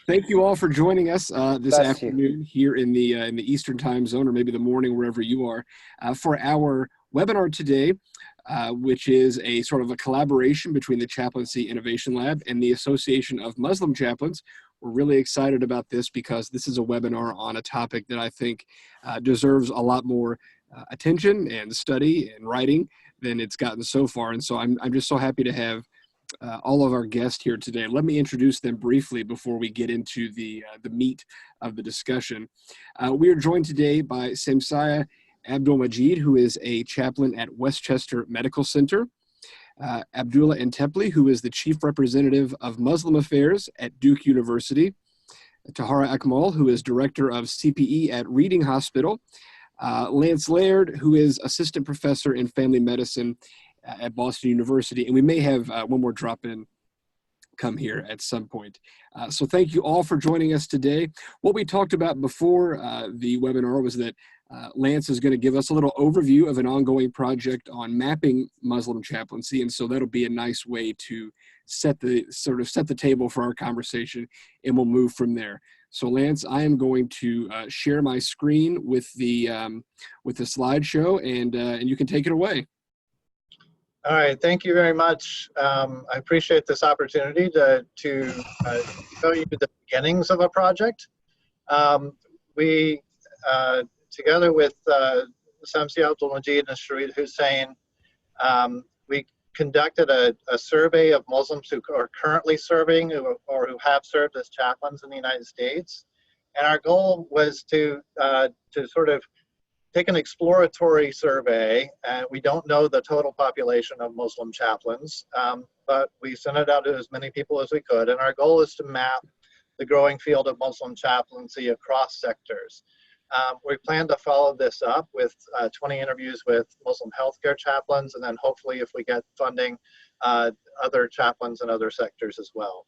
Thank you all for joining us this Bless afternoon here in the Eastern Time Zone, or maybe the morning, wherever you are, for our webinar today, which is a sort of a collaboration between the Chaplaincy Innovation Lab and the Association of Muslim Chaplains. We're really excited about this because this is a webinar on a topic that I think deserves a lot more attention and study and writing than it's gotten so far. And so I'm just so happy to have all of our guests here today. Let me introduce them briefly before we get into the meat of the discussion. We are joined today by Samsiah Abdul-Majid, who is a chaplain at Westchester Medical Center, Abdullah Antepli, who is the Chief Representative of Muslim Affairs at Duke University, Tahara Akmal, who is Director of CPE at Reading Hospital, Laird, who is Assistant Professor in Family Medicine at Boston University, and we may have one more drop-in come here at some point. So thank you all for joining us today. What we talked about before the webinar was that Lance is going to give us a little overview of an ongoing project on mapping Muslim chaplaincy, and so that'll be a nice way to set the table for our conversation, and we'll move from there. So Lance, I am going to share my screen with the slideshow, and you can take it away. All right, thank you very much. I appreciate this opportunity to show you the beginnings of a project. We, together with Samsiah Abdul-Majid and Sharid Hussein, we conducted a survey of Muslims who are currently serving or who have served as chaplains in the United States. And our goal was to sort of take an exploratory survey, and we don't know the total population of Muslim chaplains, but we sent it out to as many people as we could, and our goal is to map the growing field of Muslim chaplaincy across sectors. We plan to follow this up with 20 interviews with Muslim healthcare chaplains, and then hopefully, if we get funding, other chaplains in other sectors as well.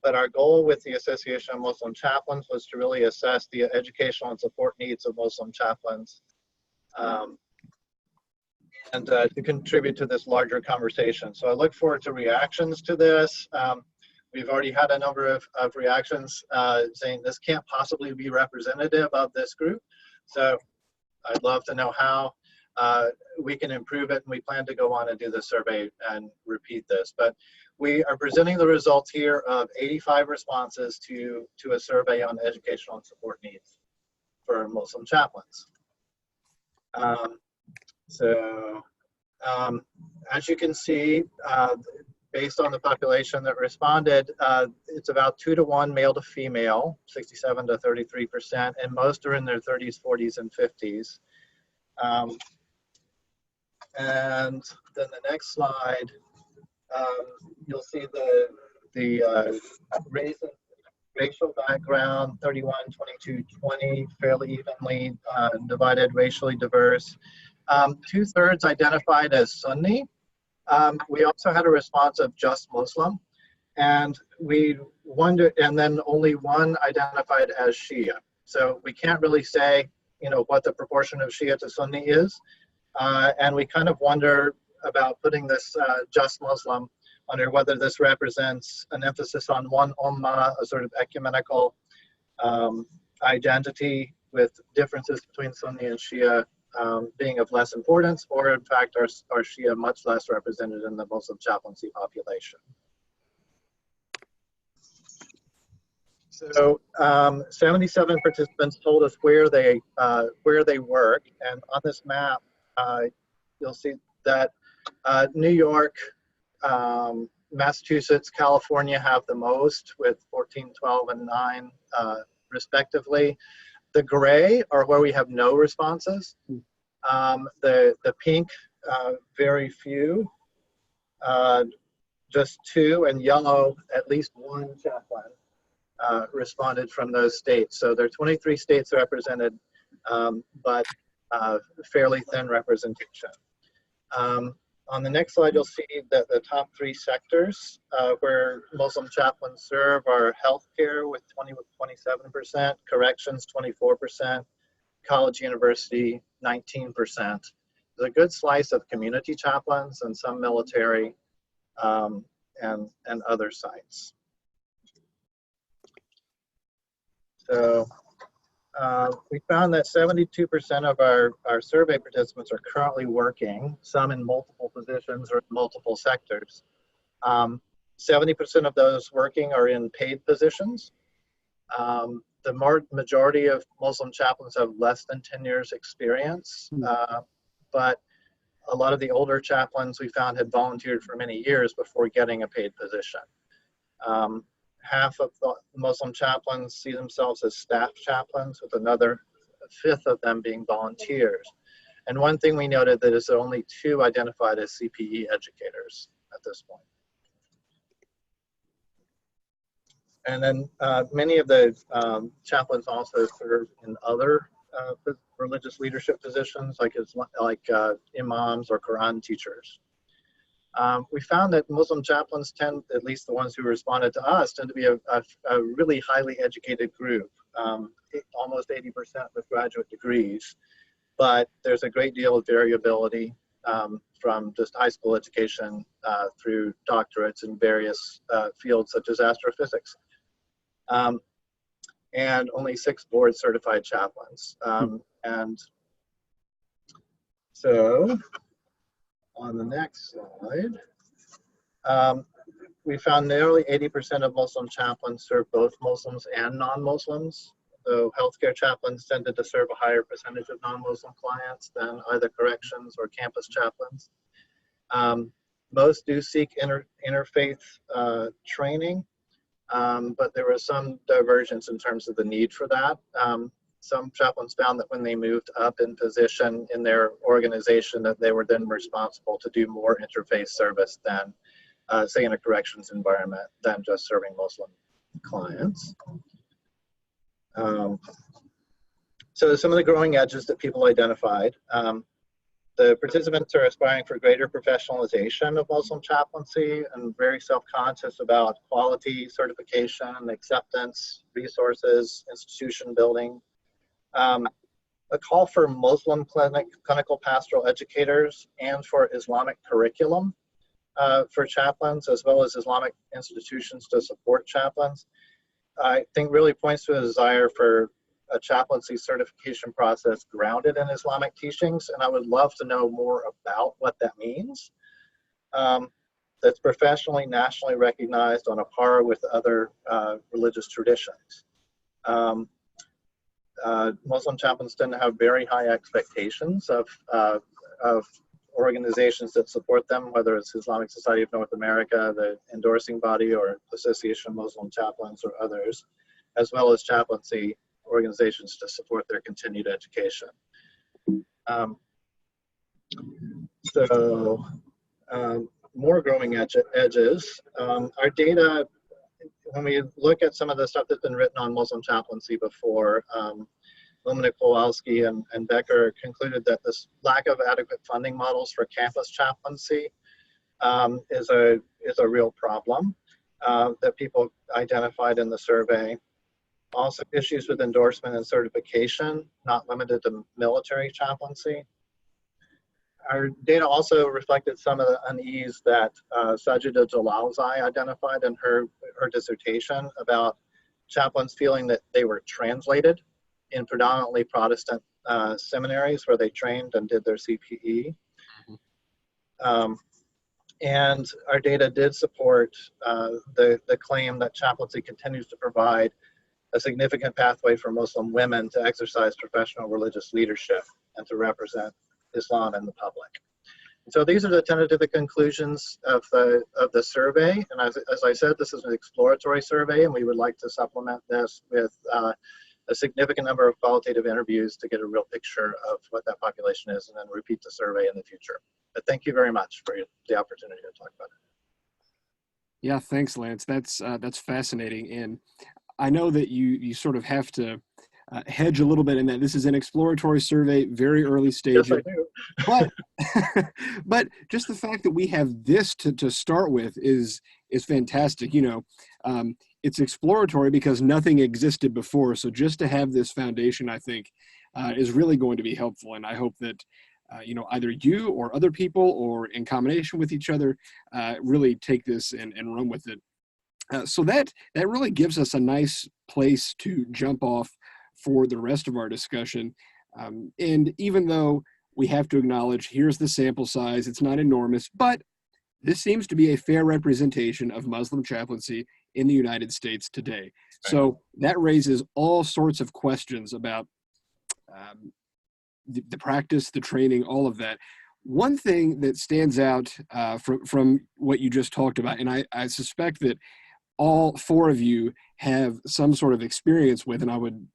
But our goal with the Association of Muslim Chaplains was to really assess the educational and support needs of Muslim chaplains and to contribute to this larger conversation. So I look forward to reactions to this. We've already had a number of reactions saying this can't possibly be representative of this group. So I'd love to know how we can improve it, and we plan to go on and do the survey and repeat this. But we are presenting the results here of 85 responses to a survey on educational and support needs for Muslim chaplains. As you can see, based on the population that responded, it's about 2 to 1 male to female, 67 to 33%, and most are in their 30s, 40s, and 50s. And then the next slide, you'll see the racial background, 31, 22, 20, fairly evenly divided, racially diverse. 2/3 identified as Sunni. We also had a response of just Muslim, and we wondered, and then only one identified as Shia. So we can't really say, what the proportion of Shia to Sunni is, and we kind of wonder about putting this just Muslim under whether this represents an emphasis on one ummah, a sort of ecumenical identity with differences between Sunni and Shia being of less importance, or in fact are Shia much less represented in the Muslim chaplaincy population. So 77 participants told us where they work, and on this map you'll see that New York, Massachusetts, California have the most with 14, 12, and 9 respectively. The gray are where we have no responses. The pink, very few, just 2, and yellow, at least 1 chaplain responded from those states. So there are 23 states represented, but fairly thin representation. On the next slide, you'll see that the top 3 sectors where Muslim chaplains serve are healthcare with 27%, corrections 24%, college university 19%. There's a good slice of community chaplains and some military, and other sites. So we found that 72% of our survey participants are currently working, some in multiple positions or multiple sectors. 70% of those working are in paid positions. The majority of Muslim chaplains have less than 10 years experience, but a lot of the older chaplains we found had volunteered for many years before getting a paid position. Half of the Muslim chaplains see themselves as staff chaplains, with another fifth of them being volunteers. And one thing we noted that is only 2 identified as CPE educators at this point. And then many of the chaplains also serve in other religious leadership positions, like imams or Quran teachers. We found that Muslim chaplains tend, at least the ones who responded to us, tend to be a really highly educated group, almost 80% with graduate degrees. But there's a great deal of variability from just high school education through doctorates in various fields such as astrophysics. And only 6 board certified chaplains. And so on the next slide, we found nearly 80% of Muslim chaplains serve both Muslims and non-Muslims, though healthcare chaplains tended to serve a higher percentage of non-Muslim clients than either corrections or campus chaplains. Most do seek interfaith training, but there was some divergence in terms of the need for that. Some chaplains found that when they moved up in position in their organization, that they were then responsible to do more interfaith service than, say, in a corrections environment, than just serving Muslim clients. So some of the growing edges that people identified. The participants are aspiring for greater professionalization of Muslim chaplaincy and very self-conscious about quality, certification, acceptance, resources, institution building. A call for Muslim clinical pastoral educators and for Islamic curriculum for chaplains, as well as Islamic institutions to support chaplains, I think really points to a desire for a chaplaincy certification process grounded in Islamic teachings, and I would love to know more about what that means. That's professionally, nationally recognized on a par with other religious traditions. Muslim chaplains tend to have very high expectations of organizations that support them, whether it's Islamic Society of North America, the endorsing body, or Association of Muslim Chaplains, or others, as well as chaplaincy organizations to support their continued education. More growing edges. Our data, when we look at some of the stuff that's been written on Muslim chaplaincy before, Luminick, Kowalski, and Becker concluded that this lack of adequate funding models for campus chaplaincy is a real problem that people identified in the survey. Also, issues with endorsement and certification, not limited to military chaplaincy. Our data also reflected some of the unease that Sajida Jalalzai identified in her dissertation about chaplains feeling that they were translated in predominantly Protestant seminaries where they trained and did their CPE. And our data did support the claim that chaplaincy continues to provide a significant pathway for Muslim women to exercise professional religious leadership and to represent Islam in the public. So these are the tentative conclusions of the survey. And as I said, this is an exploratory survey, and we would like to supplement this with a significant number of qualitative interviews to get a real picture of what that population is, and then repeat the survey in the future. But thank you very much for the opportunity to talk about it. Yeah, thanks, Lance. That's fascinating. And I know that you sort of have to hedge a little bit in that this is an exploratory survey, very early stages. Yes, I do. But just the fact that we have this to start with is fantastic. You know, it's exploratory because nothing existed before. So just to have this foundation, I think, is really going to be helpful. And I hope that either you or other people or in combination with each other, really take this and run with it. So that really gives us a nice place to jump off for the rest of our discussion. And even though we have to acknowledge, here's the sample size, it's not enormous, but this seems to be a fair representation of Muslim chaplaincy in the United States today. So that raises all sorts of questions about the practice, the training, all of that. One thing that stands out from what you just talked about, and I suspect that all four of you have some sort of experience with, and I would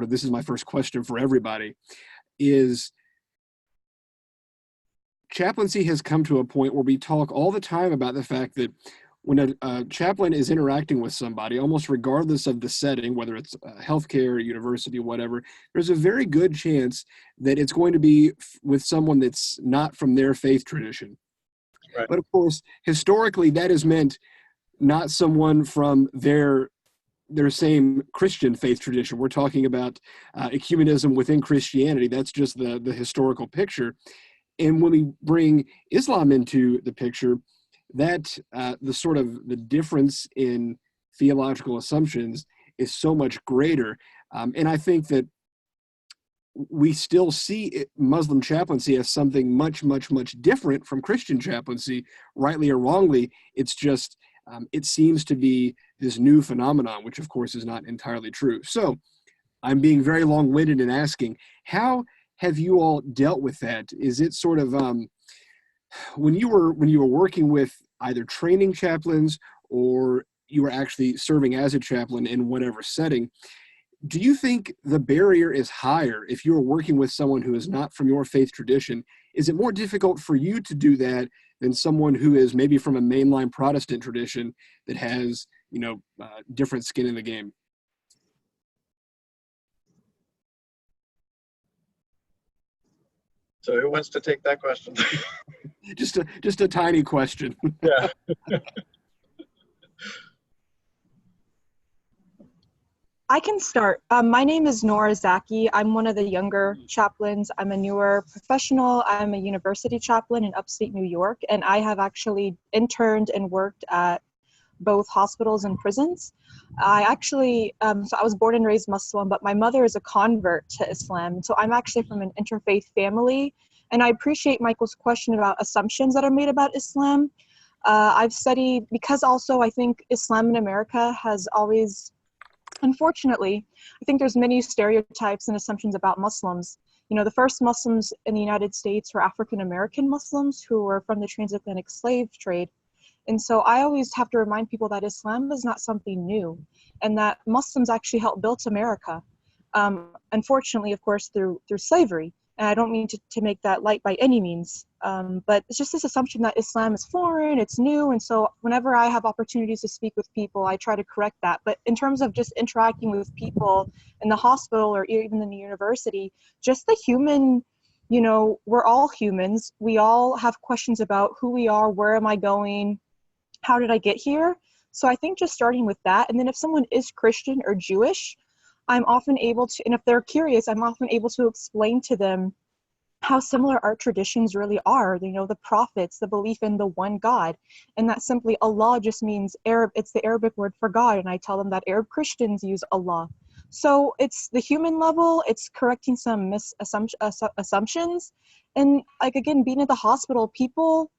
this is my first question for everybody, is chaplaincy has come to a point where we talk all the time about the fact that when a chaplain is interacting with somebody, almost regardless of the setting, whether it's healthcare, university, whatever, there's a very good chance that it's going to be with someone that's not from their faith tradition. Right. But of course, historically, that has meant not someone from their same Christian faith tradition. We're talking about ecumenism within Christianity. That's just the historical picture. And when we bring Islam into the picture, that the difference in theological assumptions is so much greater. And I think that we still see Muslim chaplaincy as something much, much, much different from Christian chaplaincy, rightly or wrongly. It's just, it seems to be this new phenomenon, which of course is not entirely true. So I'm being very long-winded in asking, how have you all dealt with that? Is it sort of, when you were working with either training chaplains or you were actually serving as a chaplain in whatever setting, do you think the barrier is higher if you're working with someone who is not from your faith tradition? Is it more difficult for you to do that than someone who is maybe from a mainline Protestant tradition that has, different skin in the game? So who wants to take that question? just a tiny question. Yeah. I can start. My name is Nora Zaki. I'm one of the younger chaplains. I'm a newer professional. I'm a university chaplain in upstate New York, and I have actually interned and worked at both hospitals and prisons. I actually, so I was born and raised Muslim, but my mother is a convert to Islam. So I'm actually from an interfaith family. And I appreciate Michael's question about assumptions that are made about Islam. I've studied, because also I think Islam in America has always, unfortunately, I think there's many stereotypes and assumptions about Muslims. The first Muslims in the United States were African-American Muslims who were from the transatlantic slave trade. And so I always have to remind people that Islam is not something new and that Muslims actually helped build America. Unfortunately, of course, through slavery. And I don't mean to make that light by any means, but it's just this assumption that Islam is foreign, it's new. And so whenever I have opportunities to speak with people, I try to correct that. But in terms of just interacting with people in the hospital or even in the university, just the human, we're all humans. We all have questions about who we are, where am I going, how did I get here? So I think just starting with that, and then if someone is Christian or Jewish, I'm often able to, and if they're curious, I'm often able to explain to them how similar our traditions really are. The prophets, the belief in the one God, and that simply Allah just means Arab, it's the Arabic word for God, and I tell them that Arab Christians use Allah. So it's the human level, it's correcting some assumptions, and again, being at the hospital, people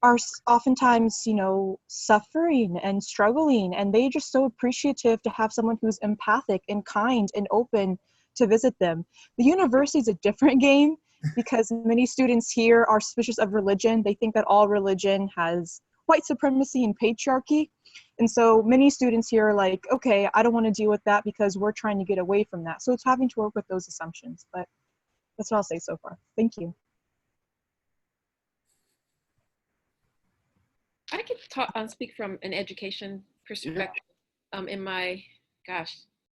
are oftentimes, suffering and struggling, and they're just so appreciative to have someone who's empathic and kind and open to visit them. The university is a different game because many students here are suspicious of religion. They think that all religion has white supremacy and patriarchy. And so many students here are like, okay, I don't want to deal with that because we're trying to get away from that. So it's having to work with those assumptions, but that's what I'll say so far. Thank you. I could speak from an education perspective. In my,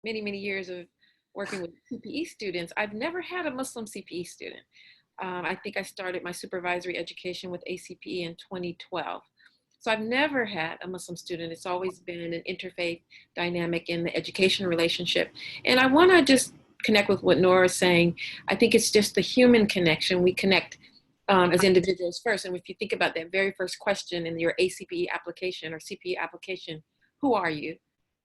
many years of working with CPE students, I've never had a Muslim CPE student. I think I started my supervisory education with ACPE in 2012. So I've never had a Muslim student. It's always been an interfaith dynamic in the education relationship. And I want to just connect with what Nora is saying. I think it's just the human connection. We connect as individuals first. And if you think about that very first question in your ACPE application or CPE application, who are you?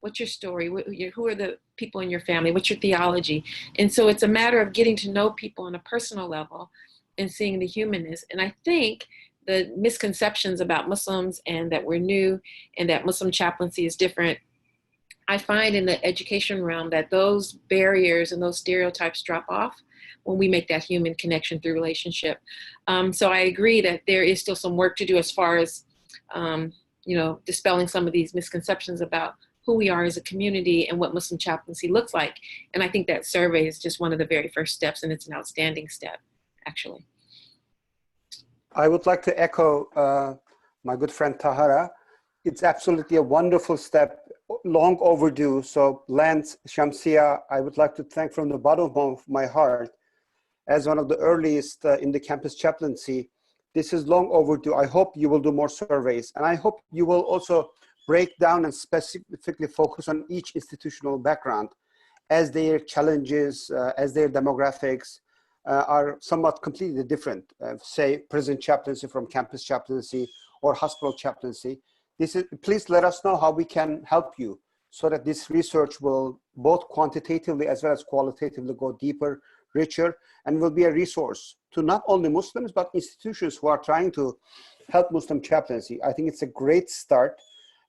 What's your story? Who are the people in your family? What's your theology? And so it's a matter of getting to know people on a personal level and seeing the humanness. And I think the misconceptions about Muslims and that we're new and that Muslim chaplaincy is different, I find in the education realm that those barriers and those stereotypes drop off when we make that human connection through relationship. So I agree that there is still some work to do as far as, dispelling some of these misconceptions about who we are as a community and what Muslim chaplaincy looks like. And I think that survey is just one of the very first steps, and it's an outstanding step, actually. I would like to echo my good friend Tahara. It's absolutely a wonderful step, long overdue. So Lance, Samsiah, I would like to thank from the bottom of my heart. As one of the earliest in the campus chaplaincy, this is long overdue. I hope you will do more surveys, and I hope you will also break down and specifically focus on each institutional background as their challenges, as their demographics are somewhat completely different. Say prison chaplaincy from campus chaplaincy or hospital chaplaincy. Please let us know how we can help you so that this research will both quantitatively as well as qualitatively go deeper, richer, and will be a resource to not only Muslims, but institutions who are trying to help Muslim chaplaincy. I think it's a great start.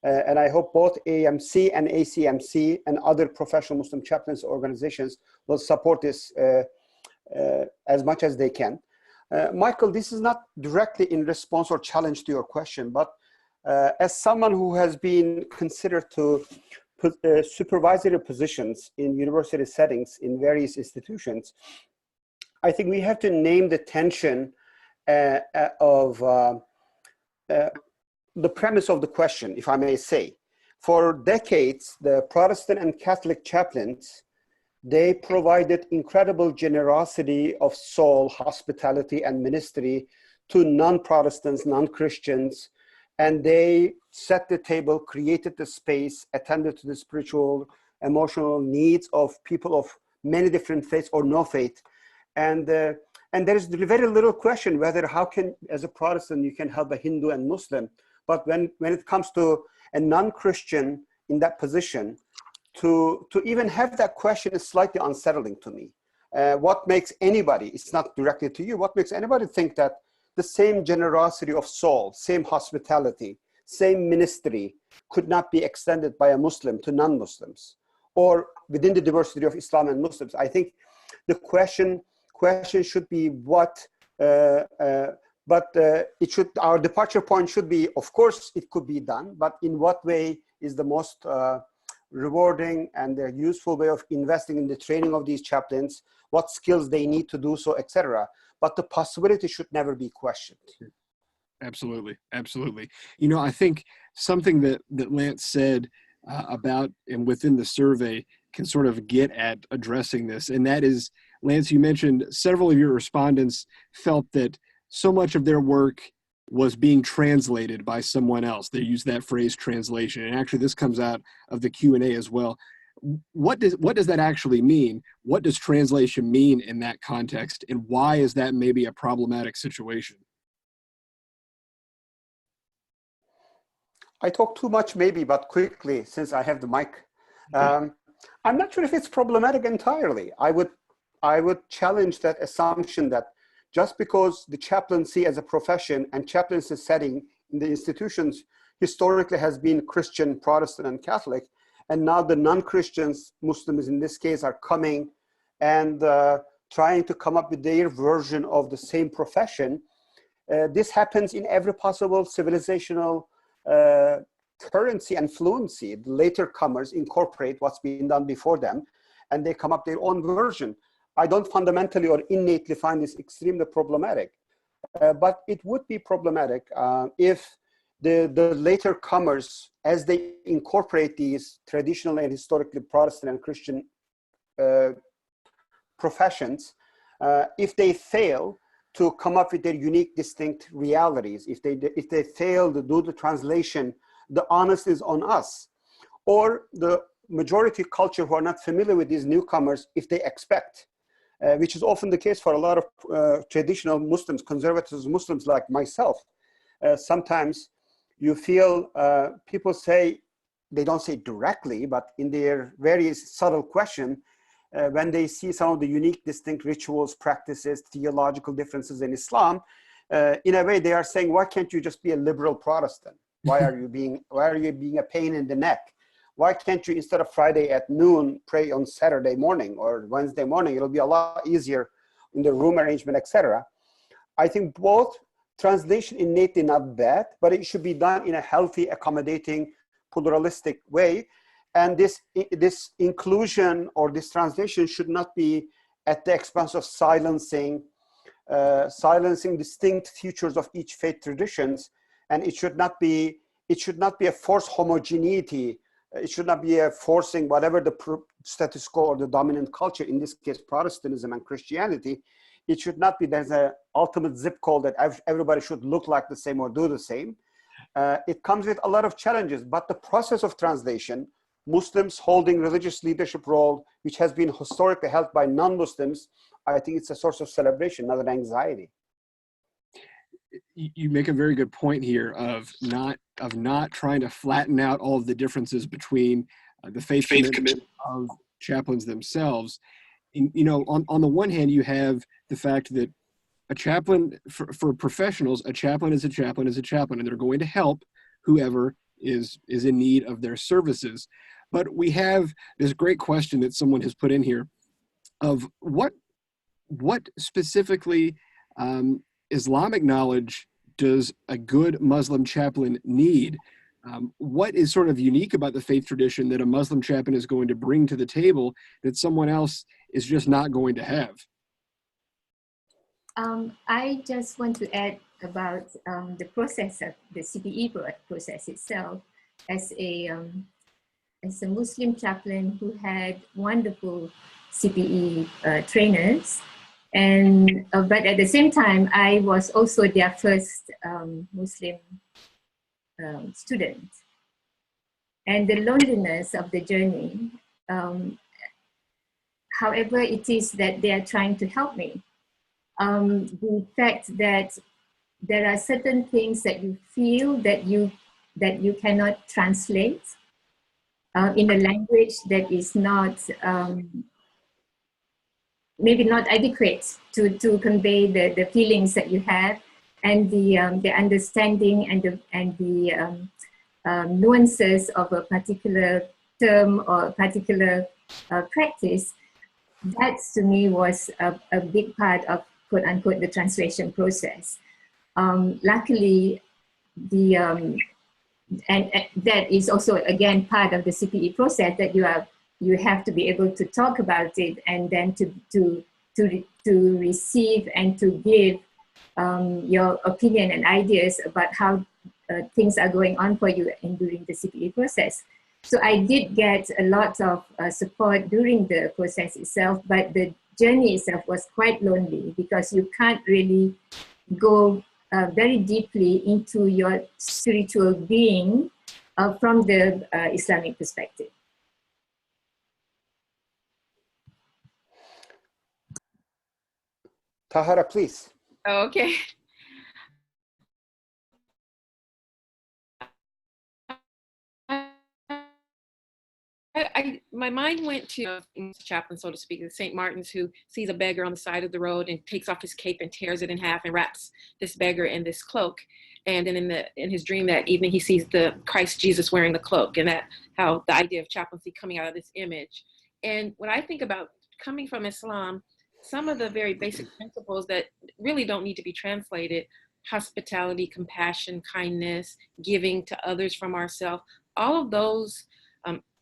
And I hope both AMC and ACMC and other professional Muslim chaplaincy organizations will support this as much as they can. Michael, this is not directly in response or challenge to your question, but as someone who has been considered to put supervisory positions in university settings in various institutions, I think we have to name the tension of the premise of the question, if I may say. For decades, the Protestant and Catholic chaplains, they provided incredible generosity of soul, hospitality, and ministry to non-Protestants, non-Christians, and they set the table, created the space, attended to the spiritual, emotional needs of people of many different faiths or no faith. And there is very little question whether how can, as a Protestant, you can help a Hindu and Muslim. But when it comes to a non-Christian in that position, to even have that question is slightly unsettling to me. What makes anybody, it's not directly to you, what makes anybody think that the same generosity of soul, same hospitality, same ministry could not be extended by a Muslim to non-Muslims, or within the diversity of Islam and Muslims? I think the question should be what, our departure point should be, of course, it could be done, but in what way is the most rewarding and the useful way of investing in the training of these chaplains, what skills they need to do so, etc. But the possibility should never be questioned. Absolutely, absolutely. You know, I think something that Lance said about and within the survey can sort of get at addressing this, and that is, Lance, you mentioned several of your respondents felt that so much of their work was being translated by someone else. They use that phrase translation. And actually this comes out of the Q&A as well. What does that actually mean? What does translation mean in that context? And why is that maybe a problematic situation? I talk too much maybe, but quickly, since I have the mic. I'm not sure if it's problematic entirely. I would challenge that assumption that just because the chaplaincy as a profession and chaplaincy setting in the institutions historically has been Christian, Protestant, and Catholic, and now the non-Christians, Muslims in this case, are coming and trying to come up with their version of the same profession. This happens in every possible civilizational currency and fluency. The later comers incorporate what's been done before them, and they come up their own version. I don't fundamentally or innately find this extremely problematic, but it would be problematic if the later comers, as they incorporate these traditional and historically Protestant and Christian professions, if they fail to come up with their unique, distinct realities, if they fail to do the translation, the onus is on us. Or the majority culture who are not familiar with these newcomers, if they expect which is often the case for a lot of traditional Muslims, conservative Muslims like myself. Sometimes you feel people say, they don't say directly, but in their very subtle question, when they see some of the unique, distinct rituals, practices, theological differences in Islam, in a way they are saying, why can't you just be a liberal Protestant? Why are you being a pain in the neck? Why can't you, instead of Friday at noon, pray on Saturday morning or Wednesday morning? It'll be a lot easier in the room arrangement, etc. I think both translation innately not bad, but it should be done in a healthy, accommodating, pluralistic way. And this inclusion or this translation should not be at the expense of silencing distinct features of each faith traditions. And it should not be a forced homogeneity. It should not be a forcing whatever the status quo or the dominant culture, in this case, Protestantism and Christianity. It should not be there's an ultimate zip code that everybody should look like the same or do the same. It comes with a lot of challenges, but the process of translation, Muslims holding religious leadership role, which has been historically held by non-Muslims, I think it's a source of celebration, not an anxiety. You make a very good point here of not trying to flatten out all of the differences between the faith commitment of chaplains themselves. You know, on the one hand, you have the fact that a chaplain, for professionals, a chaplain is a chaplain is a chaplain, and they're going to help whoever is in need of their services. But we have this great question that someone has put in here of what specifically Islamic knowledge does a good Muslim chaplain need? What is sort of unique about the faith tradition that a Muslim chaplain is going to bring to the table that someone else is just not going to have? I just want to add about the process of the CPE process itself. As a Muslim chaplain who had wonderful CPE trainers, and but at the same time, I was also their first Muslim student. And the loneliness of the journey, however it is that they are trying to help me, the fact that there are certain things that you feel that you cannot translate in a language that is not maybe not adequate to convey the feelings that you have, and the understanding and the nuances of a particular term or a particular practice. That to me was a big part of, quote unquote, the translation process. Luckily, and that is also again part of the CPE process, that you have to be able to talk about it, and then to receive and to give your opinion and ideas about how things are going on for you during the CPE process. So I did get a lot of support during the process itself, but the journey itself was quite lonely because you can't really go very deeply into your spiritual being from the Islamic perspective. Tahara, please. Oh, okay. My mind went to chaplain, so to speak, the St. Martin's, who sees a beggar on the side of the road and takes off his cape and tears it in half and wraps this beggar in this cloak. And then in his dream that evening, he sees the Christ Jesus wearing the cloak, and that how the idea of chaplaincy coming out of this image. And when I think about coming from Islam, some of the very basic principles that really don't need to be translated, hospitality, compassion, kindness, giving to others from ourselves, all of those,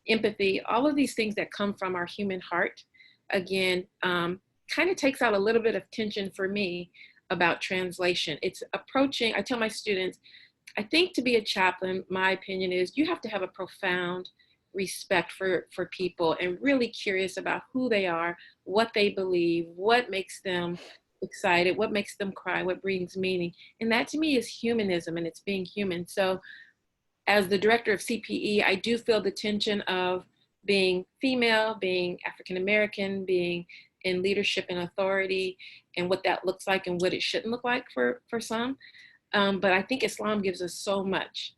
empathy, all of these things that come from our human heart, again, kind of takes out a little bit of tension for me about translation. It's approaching, I tell my students, I think to be a chaplain, my opinion is you have to have a profound respect for people and really curious about who they are, what they believe, what makes them excited, what makes them cry, what brings meaning. And that to me is humanism, and it's being human. So as the director of CPE, I do feel the tension of being female, being African-American, being in leadership and authority and what that looks like and what it shouldn't look like for some. But I think Islam gives us so much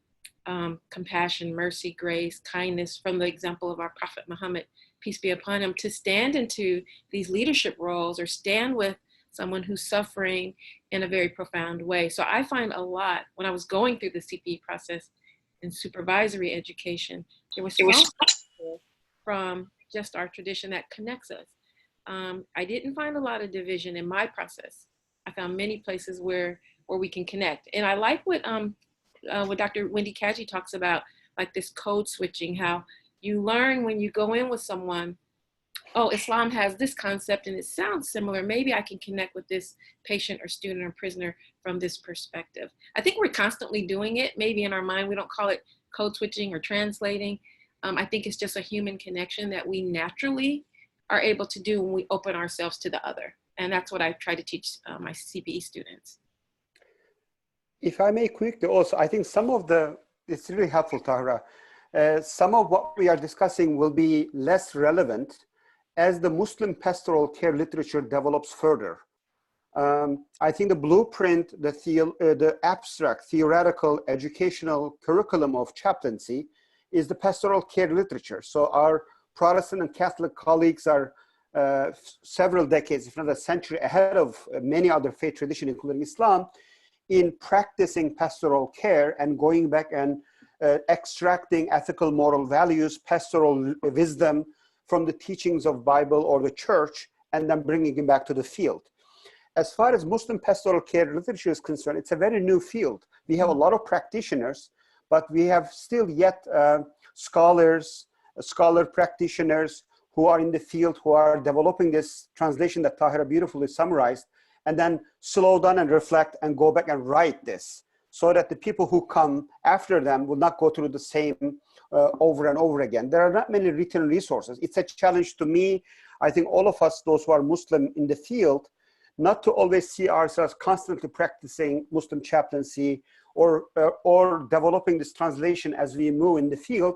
compassion, mercy, grace, kindness, from the example of our Prophet Muhammad, peace be upon him, to stand into these leadership roles or stand with someone who's suffering in a very profound way. So I find a lot, when I was going through the CPE process in supervisory education, there was so much from just our tradition that connects us. I didn't find a lot of division in my process. I found many places where we can connect. And I like what Dr. Wendy Kaji talks about, like this code switching, how you learn when you go in with someone, oh, Islam has this concept and it sounds similar. Maybe I can connect with this patient or student or prisoner from this perspective. I think we're constantly doing it. Maybe in our mind, we don't call it code switching or translating. I think it's just a human connection that we naturally are able to do when we open ourselves to the other. And that's what I try to teach my CPE students. If I may quickly also, I think it's really helpful, Tahara. Some of what we are discussing will be less relevant as the Muslim pastoral care literature develops further. I think the blueprint, the abstract, theoretical, educational curriculum of chaplaincy is the pastoral care literature. So our Protestant and Catholic colleagues are several decades, if not a century, ahead of many other faith traditions, including Islam, in practicing pastoral care and going back and extracting ethical, moral values, pastoral wisdom from the teachings of Bible or the church, and then bringing it back to the field. As far as Muslim pastoral care literature is concerned, it's a very new field. We have a lot of practitioners, but we have still yet scholar practitioners who are in the field, who are developing this translation that Tahara beautifully summarized, and then slow down and reflect and go back and write this, so that the people who come after them will not go through the same over and over again. There are not many written resources. It's a challenge to me, I think all of us, those who are Muslim in the field, not to always see ourselves constantly practicing Muslim chaplaincy or developing this translation as we move in the field,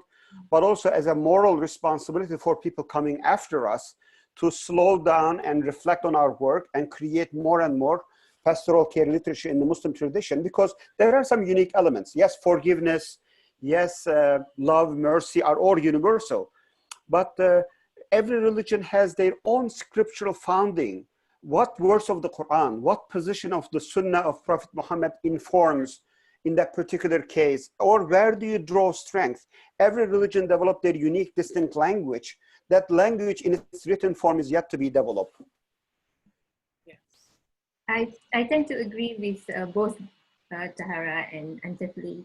but also as a moral responsibility for people coming after us to slow down and reflect on our work and create more and more pastoral care literature in the Muslim tradition, because there are some unique elements. Yes, forgiveness, yes, love, mercy are all universal, but every religion has their own scriptural founding. What verse of the Quran, what position of the Sunnah of Prophet Muhammad informs in that particular case, or where do you draw strength? Every religion developed their unique, distinct language. That language in its written form is yet to be developed. I tend to agree with both Tahara and Antepli.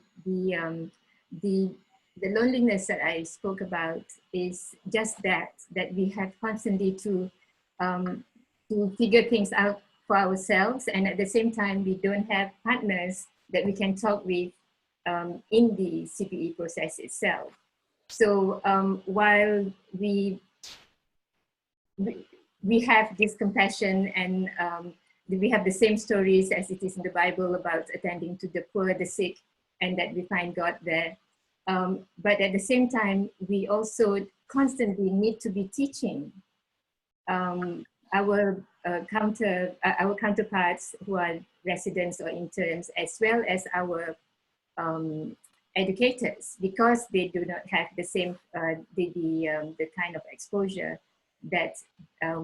The loneliness that I spoke about is just that we have constantly to figure things out for ourselves, and at the same time we don't have partners that we can talk with in the CPE process itself. So while we have this compassion and we have the same stories as it is in the Bible about attending to the poor, the sick, and that we find God there. But at the same time, we also constantly need to be teaching our counterparts who are residents or interns, as well as our educators, because they do not have the same the kind of exposure that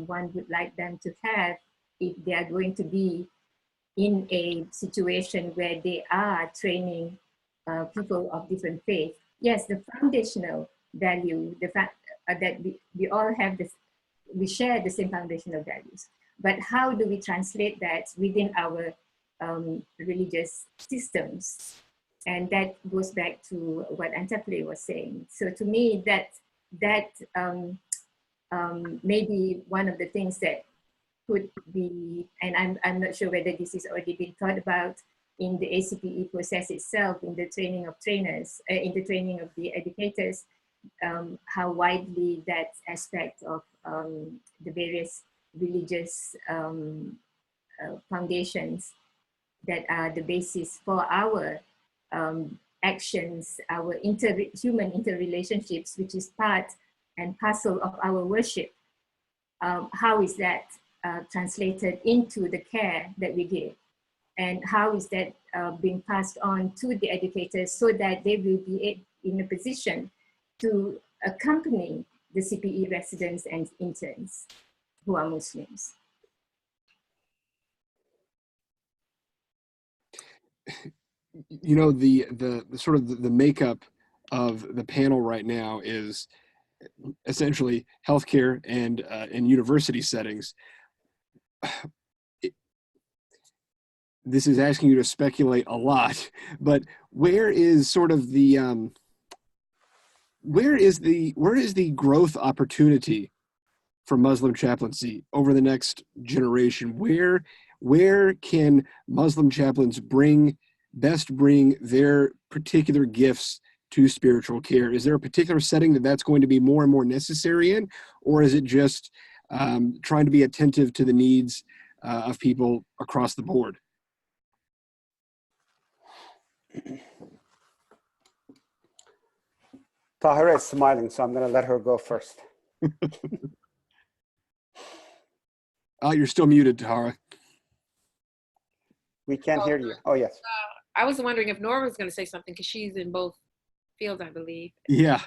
one would like them to have if they are going to be in a situation where they are training people of different faiths. Yes, the foundational value, the fact that we all have this, we share the same foundational values, but how do we translate that within our religious systems? And that goes back to what Antepli was saying. So to me, that may be one of the things that could be, and I'm not sure whether this has already been thought about in the ACPE process itself, in the training of trainers, in the training of the educators, how widely that aspect of the various religious foundations that are the basis for our actions, our human interrelationships, which is part and parcel of our worship, how is that translated into the care that we give? And how is that being passed on to the educators so that they will be in a position to accompany the CPE residents and interns who are Muslims? You know, the sort of the makeup of the panel right now is essentially healthcare and university settings. This is asking you to speculate a lot, but where is sort of the where is the growth opportunity for Muslim chaplaincy over the next generation? Where can Muslim chaplains best bring their particular gifts to spiritual care? Is there a particular setting that's going to be more and more necessary in, or is it just trying to be attentive to the needs of people across the board? Tahara is smiling, so I'm going to let her go first. Oh, you're still muted, Tahara. We can't hear you. Oh, yes. I was wondering if Nora was going to say something because she's in both fields, I believe. Yeah.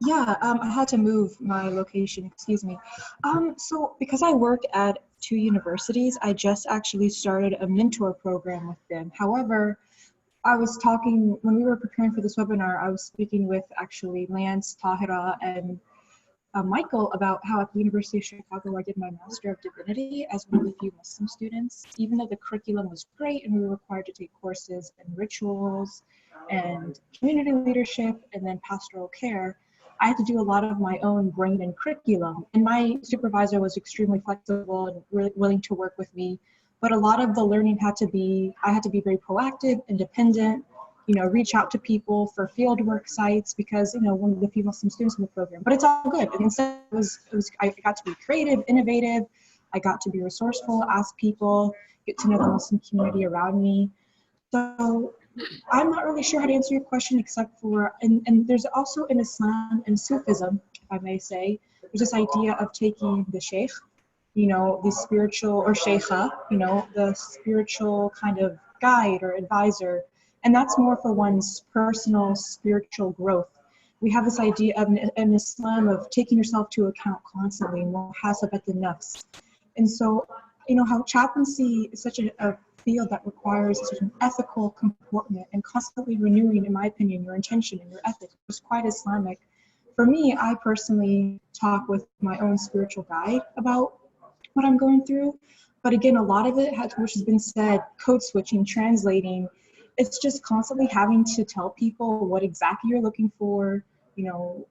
Yeah, I had to move my location, excuse me. So because I work at 2 universities, I just actually started a mentor program with them. However, I was talking, when we were preparing for this webinar, I was speaking with actually Lance, Tahara, and Michael about how at the University of Chicago I did my Master of Divinity as one of the few Muslim students. Even though the curriculum was great and we were required to take courses in rituals and community leadership and then pastoral care, I had to do a lot of my own brain and curriculum. And my supervisor was extremely flexible and really willing to work with me. But a lot of the learning I had to be very proactive, independent, reach out to people for field work sites because, one of the few Muslim students in the program, but it's all good. And instead I got to be creative, innovative. I got to be resourceful, ask people, get to know the Muslim community around me. So I'm not really sure how to answer your question except for, and there's also in Islam and Sufism, if I may say, there's this idea of taking the sheikh, the spiritual, or sheikha, the spiritual kind of guide or advisor. And that's more for one's personal spiritual growth. We have this idea of in Islam of taking yourself to account constantly, muhasabat an-nafs. And so, how chaplaincy is such a field that requires such an ethical comportment and constantly renewing, in my opinion, your intention and your ethics. It's quite Islamic. For me, I personally talk with my own spiritual guide about what I'm going through. But again, a lot of it, which has been said, code switching, translating, it's just constantly having to tell people what exactly you're looking for.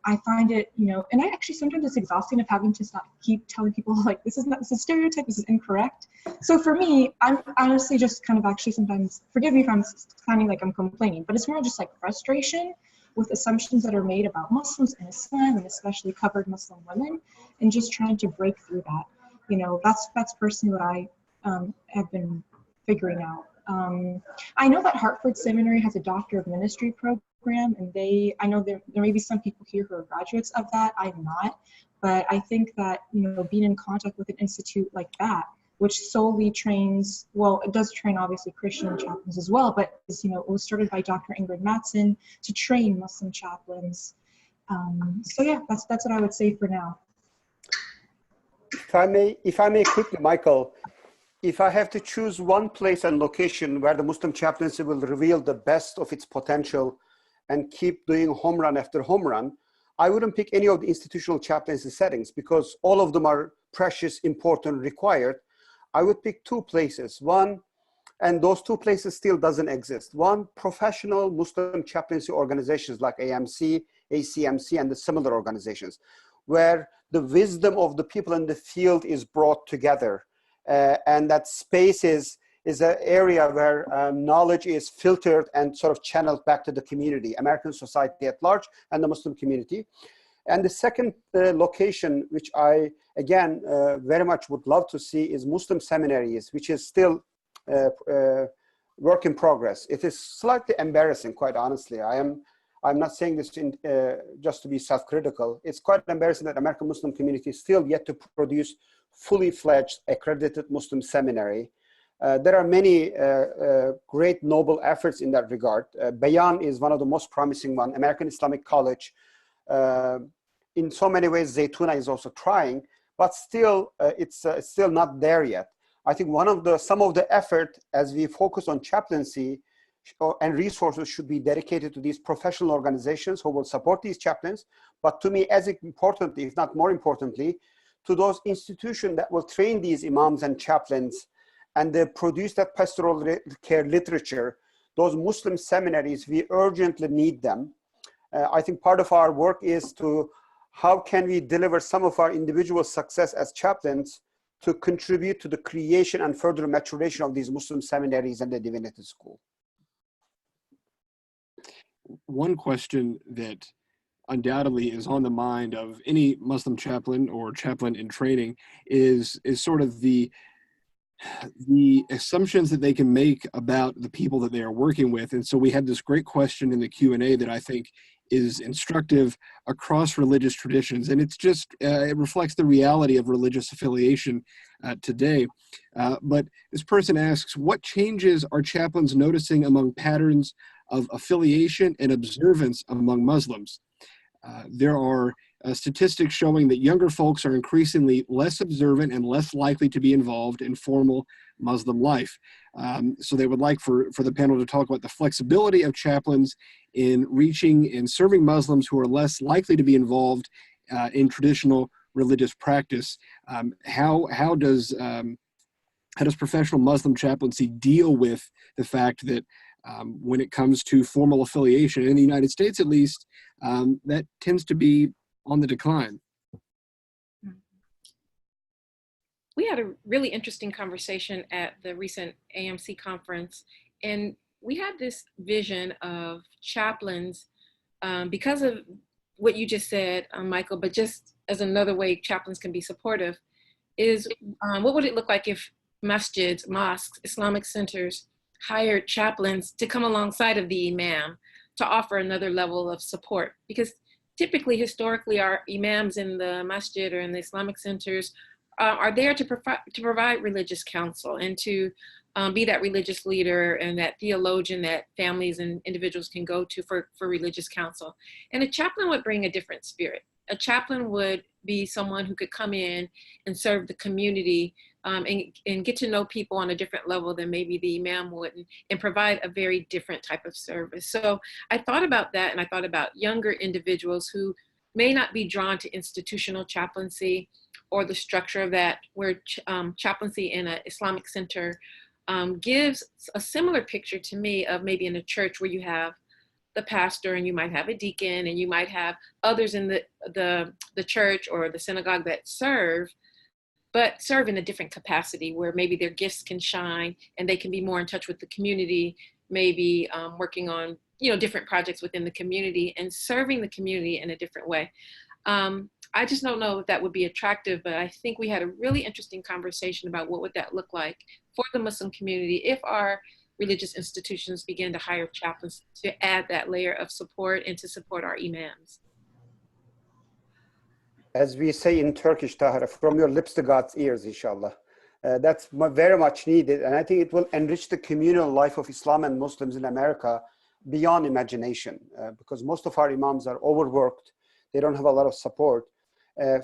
I find it, and I actually sometimes it's exhausting of having to keep telling people like, this is a stereotype, this is incorrect. So for me, I'm honestly just kind of actually sometimes, forgive me if I'm sounding like I'm complaining, but it's more just like frustration with assumptions that are made about Muslims and Islam and especially covered Muslim women, and just trying to break through that. That's personally what I have been figuring out. I know that Hartford Seminary has a Doctor of Ministry program, and I know there may be some people here who are graduates of that. I'm not, but I think that, being in contact with an institute like that, which solely trains, well, it does train obviously Christian chaplains as well, but it was started by Dr. Ingrid Mattson to train Muslim chaplains. So yeah, that's what I would say for now. If I may quickly, Michael, if I have to choose one place and location where the Muslim chaplaincy will reveal the best of its potential and keep doing home run after home run, I wouldn't pick any of the institutional chaplaincy settings because all of them are precious, important, required. I would pick 2 places. One, and those 2 places still doesn't exist. One, professional Muslim chaplaincy organizations like AMC, ACMC, and the similar organizations, where the wisdom of the people in the field is brought together. And that space is an area where knowledge is filtered and sort of channeled back to the community, American society at large, and the Muslim community. And the second location, which I, again, very much would love to see, is Muslim seminaries, which is still work in progress. It is slightly embarrassing, quite honestly. I'm not saying this just to be self-critical. It's quite embarrassing that American Muslim community is still yet to produce fully fledged accredited Muslim seminary. There are many great noble efforts in that regard. Bayan is one of the most promising one. American Islamic College, in so many ways, Zaytuna is also trying, but still, it's still not there yet. I think some of the effort as we focus on chaplaincy and resources should be dedicated to these professional organizations who will support these chaplains. But to me, as importantly, if not more importantly, to those institutions that will train these imams and chaplains and they produce that pastoral care literature, those Muslim seminaries, we urgently need them. I think part of our work is to how can we deliver some of our individual success as chaplains to contribute to the creation and further maturation of these Muslim seminaries and the divinity school. One question that undoubtedly is on the mind of any Muslim chaplain or chaplain in training is sort of the assumptions that they can make about the people that they are working with. And so we had this great question in the Q&A that I think is instructive across religious traditions. And it's just, it reflects the reality of religious affiliation today. But this person asks, what changes are chaplains noticing among patterns of affiliation and observance among Muslims? There are statistics showing that younger folks are increasingly less observant and less likely to be involved in formal Muslim life. So they would like for the panel to talk about the flexibility of chaplains in reaching and serving Muslims who are less likely to be involved in traditional religious practice. How does professional Muslim chaplaincy deal with the fact that when it comes to formal affiliation in the United States, at least, that tends to be on the decline? We had a really interesting conversation at the recent AMC conference, and we had this vision of chaplains because of what you just said, Michael, but just as another way chaplains can be supportive is what would it look like if masjids, mosques, Islamic centers hired chaplains to come alongside of the imam to offer another level of support? Because typically, historically, our imams in the masjid or in the Islamic centers are there to provide religious counsel and to be that religious leader and that theologian that families and individuals can go to for religious counsel. And a chaplain would bring a different spirit. A chaplain would be someone who could come in and serve the community and get to know people on a different level than maybe the imam would, and provide a very different type of service. So I thought about that, and I thought about younger individuals who may not be drawn to institutional chaplaincy or the structure of that, where chaplaincy in an Islamic center gives a similar picture to me of maybe in a church where you have the pastor and you might have a deacon and you might have others in the church or the synagogue that serve, but serve in a different capacity where maybe their gifts can shine and they can be more in touch with the community, maybe working on different projects within the community and serving the community in a different way. I just don't know if that would be attractive, but I think we had a really interesting conversation about what would that look like for the Muslim community if our religious institutions begin to hire chaplains to add that layer of support and to support our imams. As we say in Turkish, Tahara, from your lips to God's ears, inshallah. That's very much needed. And I think it will enrich the communal life of Islam and Muslims in America beyond imagination, because most of our imams are overworked. They don't have a lot of support.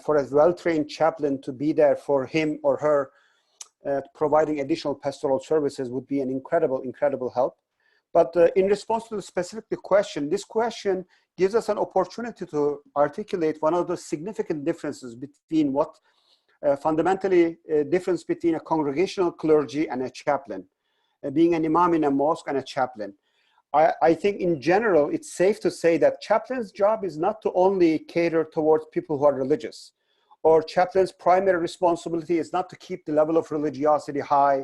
For a well-trained chaplain to be there for him or her, providing additional pastoral services would be an incredible help. But in response to the specific question, this question gives us an opportunity to articulate one of the significant differences between what fundamentally difference between a congregational clergy and a chaplain, being an imam in a mosque and a chaplain. I think in general, it's safe to say that chaplain's job is not to only cater towards people who are religious, or chaplain's primary responsibility is not to keep the level of religiosity high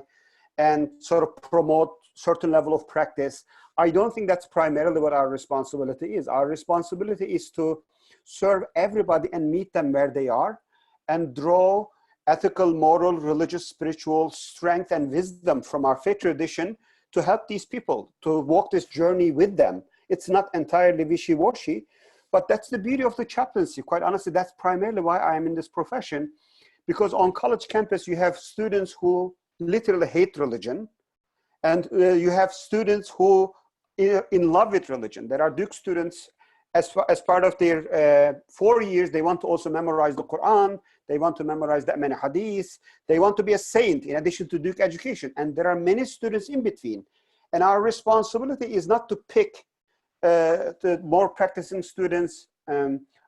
and sort of promote certain level of practice. I don't think that's primarily what our responsibility is. Our responsibility is to serve everybody and meet them where they are and draw ethical, moral, religious, spiritual strength and wisdom from our faith tradition to help these people to walk this journey with them It's not entirely wishy-washy, but that's the beauty of the chaplaincy. Quite honestly, that's primarily why I am in this profession, because on college campus, you have students who literally hate religion, and you have students who are in love with religion. There are Duke students, as part of their 4 years, they want to also memorize the Quran, they want to memorize that many hadiths, they want to be a saint in addition to Duke education. And there are many students in between. And our responsibility is not to pick the more practicing students.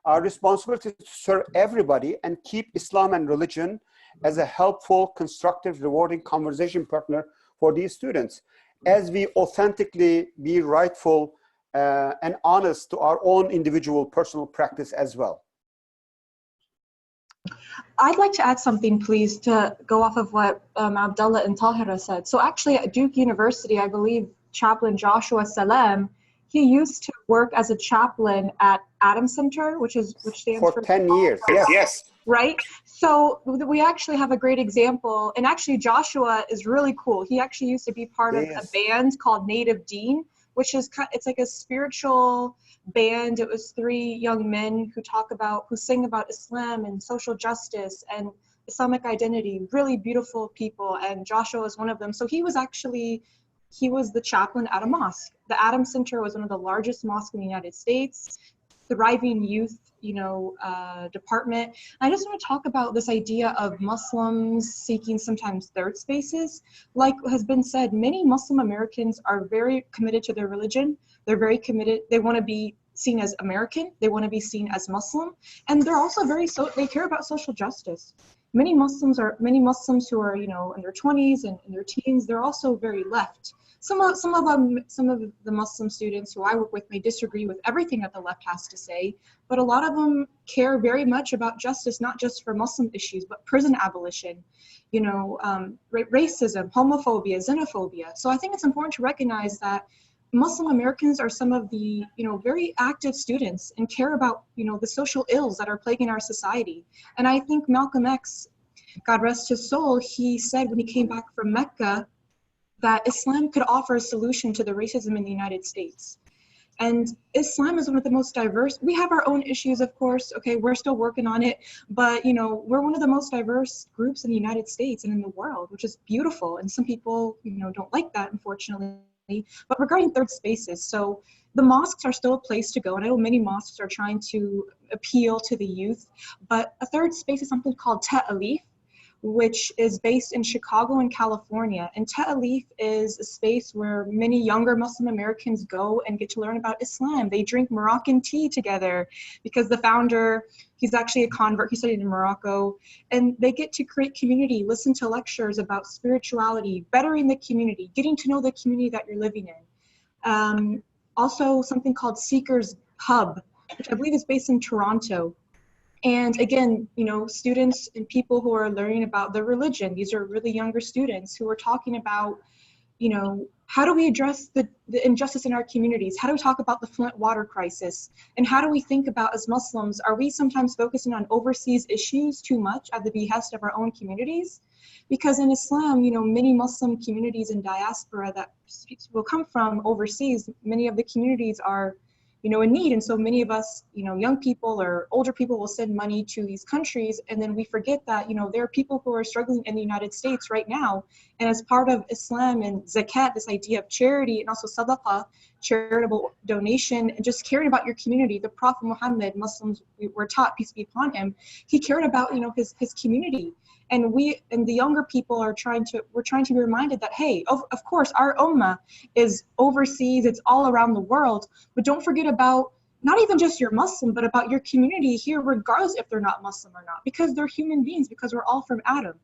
Our responsibility is to serve everybody and keep Islam and religion as a helpful, constructive, rewarding conversation partner for these students, as we authentically be rightful and honest to our own individual personal practice as well. I'd like to add something, please, to go off of what Abdullah and Tahara said. So actually at Duke University, I believe Chaplain Joshua Salem, he used to work as a chaplain at Adams Center, which stands for 10 years. Yes. Right? So we actually have a great example. And actually Joshua is really cool. He actually used to be part of a band called Native Dean, which is, it's like a spiritual band. It was 3 young men who sing about Islam and social justice and Islamic identity, really beautiful people. And Joshua was one of them. So he was the chaplain at a mosque. The Adams Center was one of the largest mosques in the United States, thriving youth, department. I just want to talk about this idea of Muslims seeking sometimes third spaces. Like has been said, many Muslim Americans are very committed to their religion. They're very committed. They want to be seen as American. They want to be seen as Muslim. And they're also they care about social justice. Many Muslims who are, in their 20s and in their teens, they're also very left. Some of the Muslim students who I work with may disagree with everything that the left has to say, but a lot of them care very much about justice, not just for Muslim issues, but prison abolition, racism, homophobia, xenophobia. So I think it's important to recognize that Muslim Americans are some of the, very active students and care about, the social ills that are plaguing our society. And I think Malcolm X, God rest his soul, he said when he came back from Mecca that Islam could offer a solution to the racism in the United States. And Islam is one of the most diverse. We have our own issues, of course. Okay, we're still working on it, but we're one of the most diverse groups in the United States and in the world, which is beautiful. And some people, don't like that, unfortunately. But regarding third spaces, so the mosques are still a place to go. And I know many mosques are trying to appeal to the youth, but a third space is something called Ta'alif, which is based in Chicago and California. And Ta'alif is a space where many younger Muslim Americans go and get to learn about Islam. They drink Moroccan tea together because the founder, he's actually a convert, he studied in Morocco, and they get to create community, listen to lectures about spirituality, bettering the community, getting to know the community that you're living in. Also something called Seekers Hub, which I believe is based in Toronto. And again, students and people who are learning about their religion, these are really younger students who are talking about, how do we address the injustice in our communities? How do we talk about the Flint water crisis? And how do we think about, as Muslims, are we sometimes focusing on overseas issues too much at the behest of our own communities? Because in Islam, many Muslim communities in diaspora that will come from overseas, many of the communities are in need. And so many of us, young people or older people will send money to these countries. And then we forget that, there are people who are struggling in the United States right now. And as part of Islam and zakat, this idea of charity and also sadaqah, charitable donation, and just caring about your community. The Prophet Muhammad, Muslims were taught, peace be upon him, he cared about, his community. And the younger people we're trying to be reminded that, hey, of course, our ummah is overseas, it's all around the world, but don't forget about not even just your Muslim, but about your community here, regardless if they're not Muslim or not, because they're human beings, because we're all from Adam.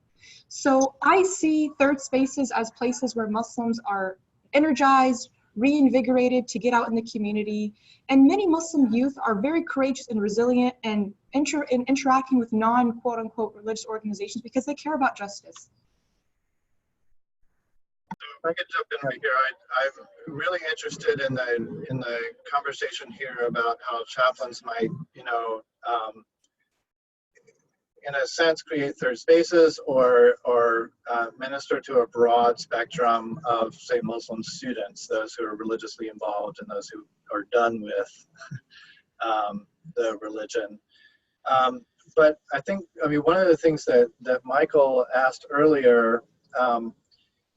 So I see third spaces as places where Muslims are energized, reinvigorated to get out in the community. And many Muslim youth are very courageous and resilient and interacting with non-quote unquote religious organizations because they care about justice. If I could jump in right here, I'm really interested in the conversation here about how chaplains might, in a sense, create third spaces or minister to a broad spectrum of, say, Muslim students, those who are religiously involved and those who are done with the religion. But I think, I mean, one of the things that Michael asked earlier,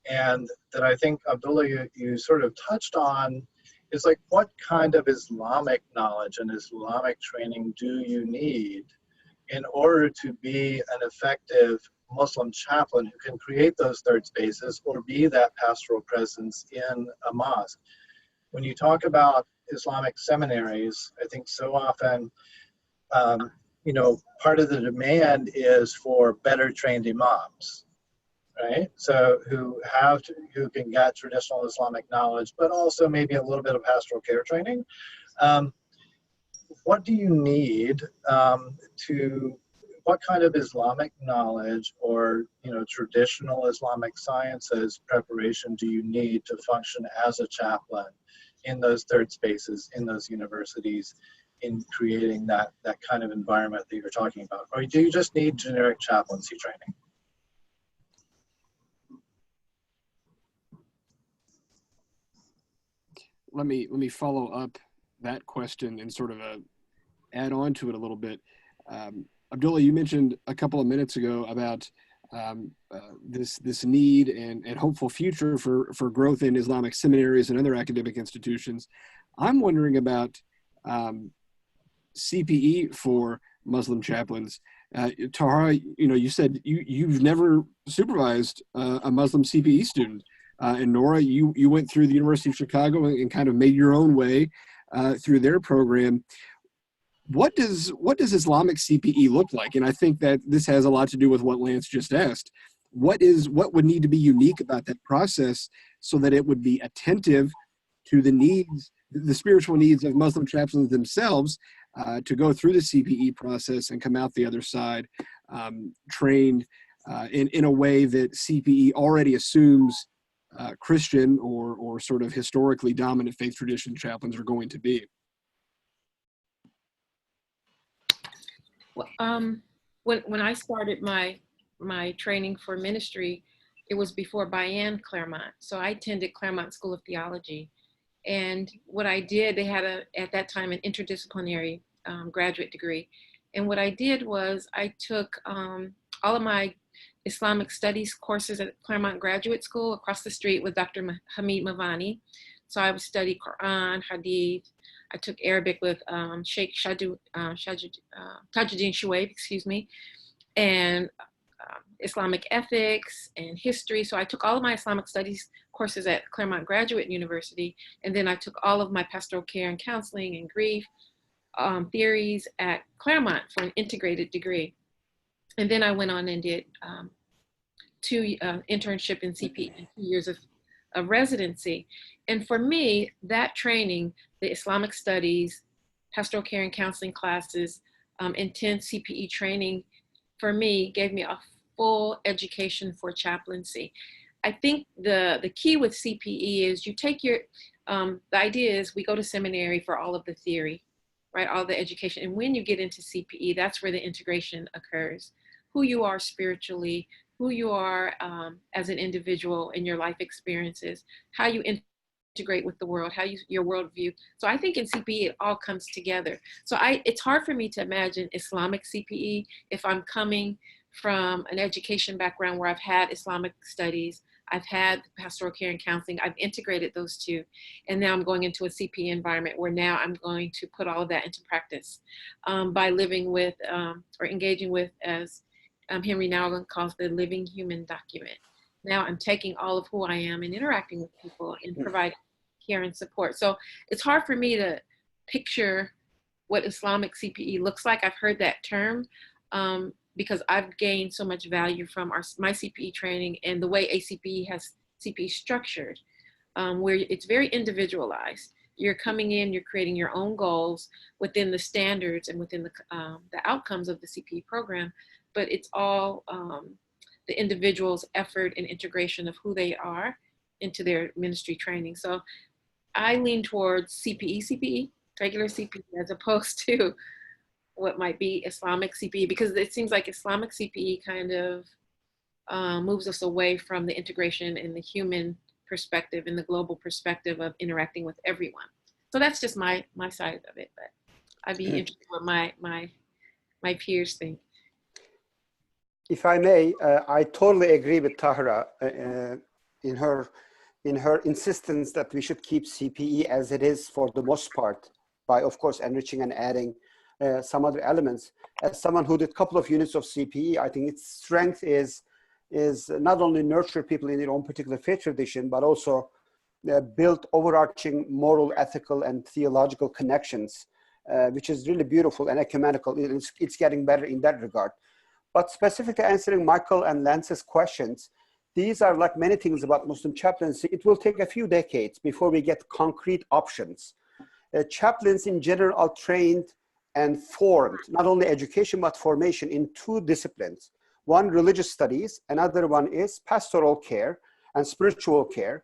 and that I think, Abdullah, you sort of touched on, is like, what kind of Islamic knowledge and Islamic training do you need in order to be an effective Muslim chaplain who can create those third spaces or be that pastoral presence in a mosque? When you talk about Islamic seminaries, I think so often, you know, part of the demand is for better trained imams, right? So who can get traditional Islamic knowledge, but also maybe a little bit of pastoral care training. What do you need what kind of Islamic knowledge or, you know, traditional Islamic sciences preparation do you need to function as a chaplain in those third spaces, in those universities, in creating that kind of environment that you're talking about? Or do you just need generic chaplaincy training? Let me follow up that question and sort of add on to it a little bit. Abdullah, you mentioned a couple of minutes ago about this need and hopeful future for growth in Islamic seminaries and other academic institutions. I'm wondering about CPE for Muslim chaplains. Tahara, you know, you said you've never supervised a Muslim CPE student. And Nora, you went through the University of Chicago and kind of made your own way through their program. What does Islamic CPE look like? And I think that this has a lot to do with what Lance just asked. What would need to be unique about that process so that it would be attentive to the needs, the spiritual needs of Muslim chaplains themselves, to go through the CPE process and come out the other side trained in a way that CPE already assumes Christian or sort of historically dominant faith tradition chaplains are going to be? When I started my training for ministry, it was before Bayan Claremont. So I attended Claremont School of Theology. And what I did, they had at that time, an interdisciplinary graduate degree. And what I did was I took all of my Islamic studies courses at Claremont Graduate School across the street with Dr. Hamid Mavani. So I would study Quran, Hadith. I took Arabic with Sheikh Tajuddin Shuaib, excuse me, and Islamic ethics and history. So I took all of my Islamic studies courses at Claremont Graduate University, and then I took all of my pastoral care and counseling and grief theories at Claremont for an integrated degree. And then I went on and did 2 internship in CPE, 2 years of residency. And for me, that training, the Islamic studies, pastoral care and counseling classes, intense CPE training, for me, gave me a full education for chaplaincy. I think the key with CPE is you take your, the idea is we go to seminary for all of the theory, right? All the education. And when you get into CPE, that's where the integration occurs. Who you are spiritually, who you are as an individual in your life experiences, how you integrate with the world, your worldview. So I think in CPE, it all comes together. So it's hard for me to imagine Islamic CPE if I'm coming from an education background where I've had Islamic studies, I've had pastoral care and counseling, I've integrated those two, and now I'm going into a CPE environment where now I'm going to put all of that into practice by living with or engaging with, as Henry Nouwen calls, the living human document. Now I'm taking all of who I am and interacting with people and providing care and support. So it's hard for me to picture what Islamic CPE looks like. I've heard that term because I've gained so much value from my CPE training and the way ACPE has CPE structured, where it's very individualized. You're coming in, you're creating your own goals within the standards and within the outcomes of the CPE program, but it's all the individual's effort and integration of who they are into their ministry training. So I lean towards CPE, regular CPE, as opposed to what might be Islamic CPE, because it seems like Islamic CPE kind of moves us away from the integration and the human perspective and the global perspective of interacting with everyone. So that's just my side of it, but I'd be interested in what my peers think. If I may, I totally agree with Tahara in her insistence that we should keep CPE as it is for the most part, by of course enriching and adding some other elements. As someone who did a couple of units of CPE, I think its strength is not only nurture people in their own particular faith tradition, but also build overarching moral, ethical, and theological connections, which is really beautiful and ecumenical. It's getting better in that regard. But specifically answering Michael and Lance's questions, these are like many things about Muslim chaplaincy. It will take a few decades before we get concrete options. Chaplains in general are trained and formed, not only education, but formation in two disciplines. One, religious studies, another one is pastoral care and spiritual care.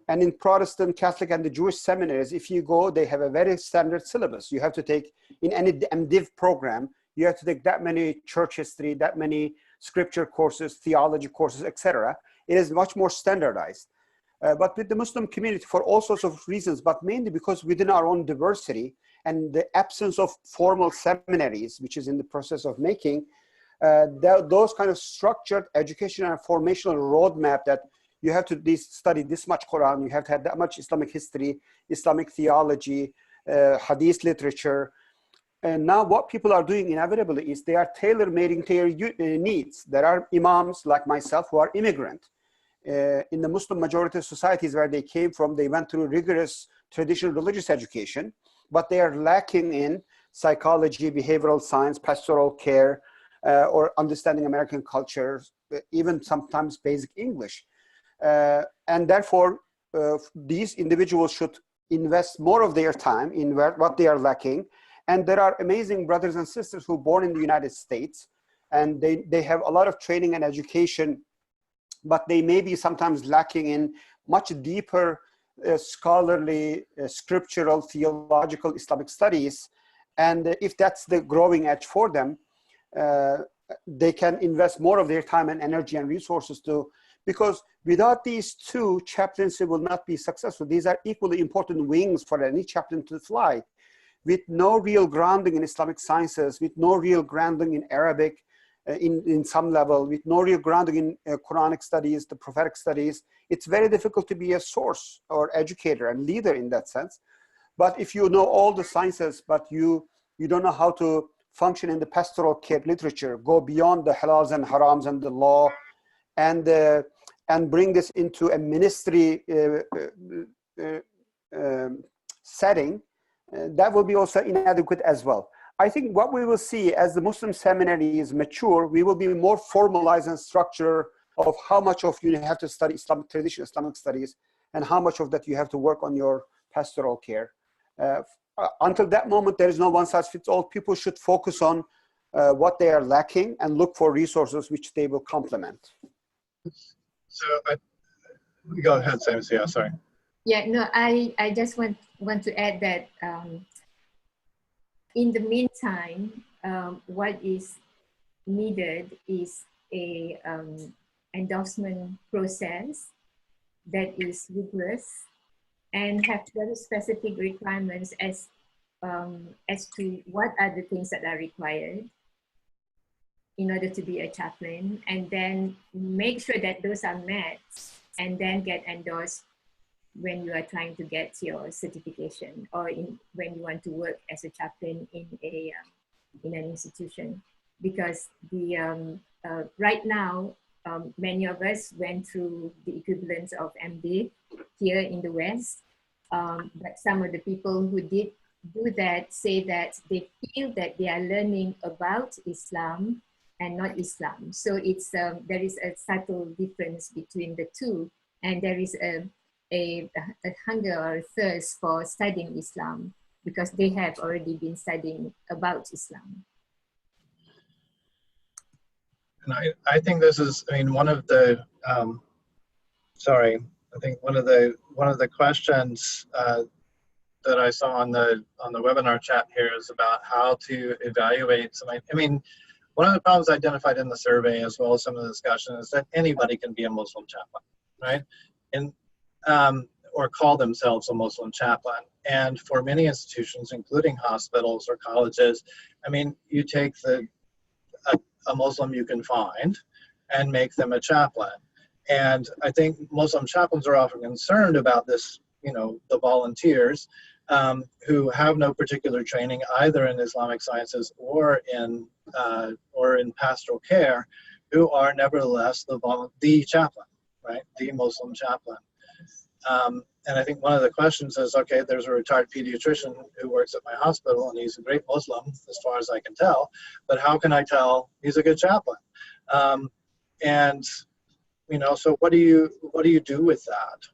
And in Protestant, Catholic, and the Jewish seminaries, if you go, they have a very standard syllabus. You have to take, in any MDiv program, you have to take that many church history, that many scripture courses, theology courses, etc. It is much more standardized. But with the Muslim community, for all sorts of reasons, but mainly because within our own diversity and the absence of formal seminaries, which is in the process of making, those kind of structured educational and formational roadmap that you have to study this much Quran, you have to have that much Islamic history, Islamic theology, hadith literature. And now what people are doing inevitably is they are tailor-making their needs. There are imams like myself who are immigrant. In the Muslim majority societies where they came from, they went through rigorous traditional religious education, but they are lacking in psychology, behavioral science, pastoral care, or understanding American culture, even sometimes basic English. And therefore, these individuals should invest more of their time in what they are lacking. And there are amazing brothers and sisters who are born in the United States, and they have a lot of training and education, but they may be sometimes lacking in much deeper scholarly, scriptural, theological, Islamic studies. And if that's the growing edge for them, they can invest more of their time and energy and resources because without these two, chaplaincy will not be successful. These are equally important wings for any chaplain to fly. With no real grounding in Islamic sciences, with no real grounding in Arabic in some level, with no real grounding in Quranic studies, the prophetic studies, it's very difficult to be a source or educator and leader in that sense. But if you know all the sciences, but you don't know how to function in the pastoral care literature, go beyond the halals and harams and the law, and bring this into a ministry setting, that will be also inadequate as well. I think what we will see as the Muslim seminaries mature, we will be more formalized and structure of how much of you have to study Islamic tradition, Islamic studies, and how much of that you have to work on your pastoral care. Until that moment, there is no one size fits all. People should focus on what they are lacking and look for resources which they will complement. So go ahead, Samsiah, sorry. Yeah, no, I just want to add that in the meantime, what is needed is a endorsement process that is rigorous and have very specific requirements as to what are the things that are required in order to be a chaplain, and then make sure that those are met and then get endorsed when you are trying to get your certification or when you want to work as a chaplain in an institution. Because right now, many of us went through the equivalent of MD here in the West, but some of the people who did do that say that they feel that they are learning about Islam and not Islam. So it's there is a subtle difference between the two, and there is a hunger or a thirst for studying Islam because they have already been studying about Islam. And I think this is, I mean, one of the, I think one of the questions that I saw on the webinar chat here is about how to evaluate somebody. I mean, one of the problems identified in the survey, as well as some of the discussion, is that anybody can be a Muslim chaplain, right? And or call themselves a Muslim chaplain. And for many institutions, including hospitals or colleges, I mean, you take a Muslim you can find and make them a chaplain. And I think Muslim chaplains are often concerned about this, you know, the volunteers who have no particular training either in Islamic sciences or in pastoral care, who are nevertheless the chaplain, right? The Muslim chaplain. And I think one of the questions is, okay, there's a retired pediatrician who works at my hospital and he's a great Muslim as far as I can tell, but how can I tell he's a good chaplain? And, you know, so what do you do with that?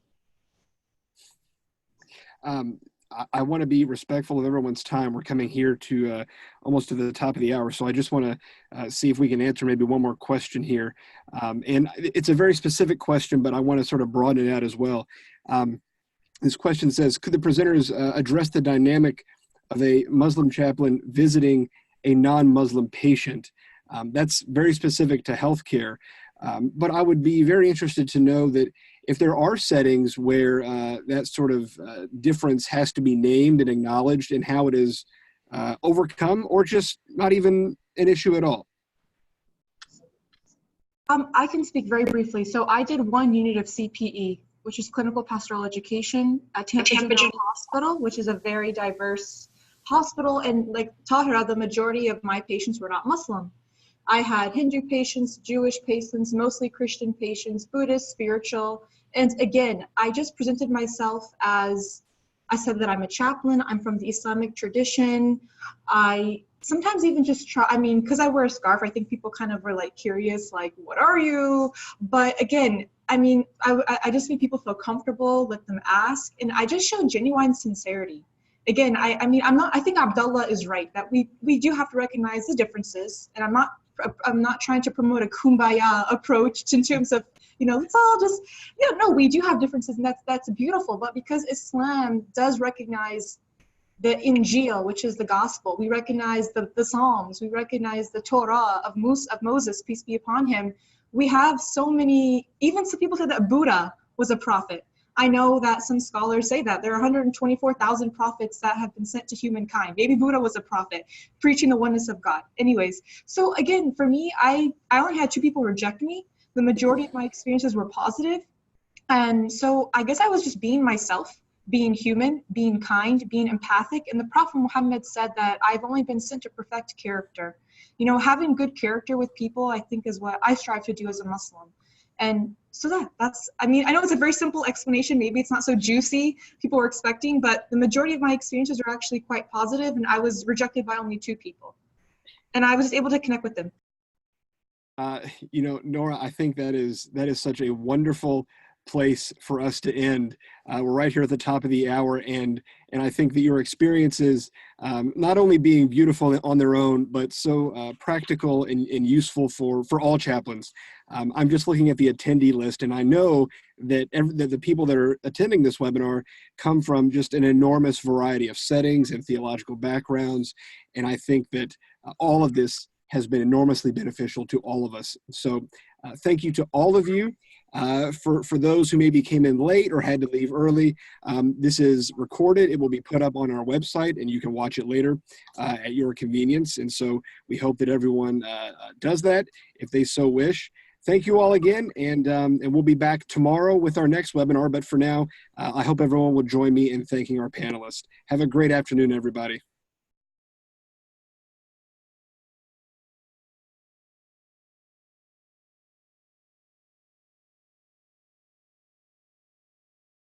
I want to be respectful of everyone's time. We're coming here to almost to the top of the hour. So I just want to see if we can answer maybe one more question here. And it's a very specific question, but I want to sort of broaden it out as well. This question says, could the presenters address the dynamic of a Muslim chaplain visiting a non-Muslim patient? That's very specific to healthcare. But I would be very interested to know that if there are settings where that sort of difference has to be named and acknowledged, and how it is overcome, or just not even an issue at all. I can speak very briefly. So I did 1 unit of CPE, which is Clinical Pastoral Education at Tampa General Hospital, which is a very diverse hospital. And like Tahara, the majority of my patients were not Muslim. I had Hindu patients, Jewish patients, mostly Christian patients, Buddhist, spiritual. And again, I just presented myself as, I said that I'm a chaplain, I'm from the Islamic tradition. I sometimes even just try, I mean, because I wear a scarf, I think people kind of were like curious, like, what are you? But again, I mean, I just made people feel comfortable, let them ask, and I just showed genuine sincerity. Again, I mean, I think Abdullah is right, that we do have to recognize the differences, and I'm not trying to promote a kumbaya approach in terms of, you know, let's all just, you know, no, we do have differences, and that's beautiful. But because Islam does recognize the Injil, which is the gospel, we recognize the Psalms, we recognize the Torah of Moses, peace be upon him. We have so many, even some people say that Buddha was a prophet. I know that some scholars say that there are 124,000 prophets that have been sent to humankind. Maybe Buddha was a prophet preaching the oneness of God. Anyways, so again, for me, I only had 2 people reject me. The majority of my experiences were positive. And so I guess I was just being myself, being human, being kind, being empathic. And the Prophet Muhammad said that I've only been sent to perfect character. You know, having good character with people, I think, is what I strive to do as a Muslim. And so that's, I mean, I know it's a very simple explanation. Maybe it's not so juicy people were expecting, but the majority of my experiences are actually quite positive, and I was rejected by only 2 people. And I was able to connect with them. You know, Nora, I think that is such a wonderful place for us to end. We're right here at the top of the hour, and I think that your experiences, not only being beautiful on their own, but so practical and useful for all chaplains. I'm just looking at the attendee list, and I know that the people that are attending this webinar come from just an enormous variety of settings and theological backgrounds, and I think that all of this has been enormously beneficial to all of us. So thank you to all of you. For those who maybe came in late or had to leave early, this is recorded. It will be put up on our website, and you can watch it later at your convenience. And so we hope that everyone does that if they so wish. Thank you all again, and we'll be back tomorrow with our next webinar. But for now, I hope everyone will join me in thanking our panelists. Have a great afternoon, everybody.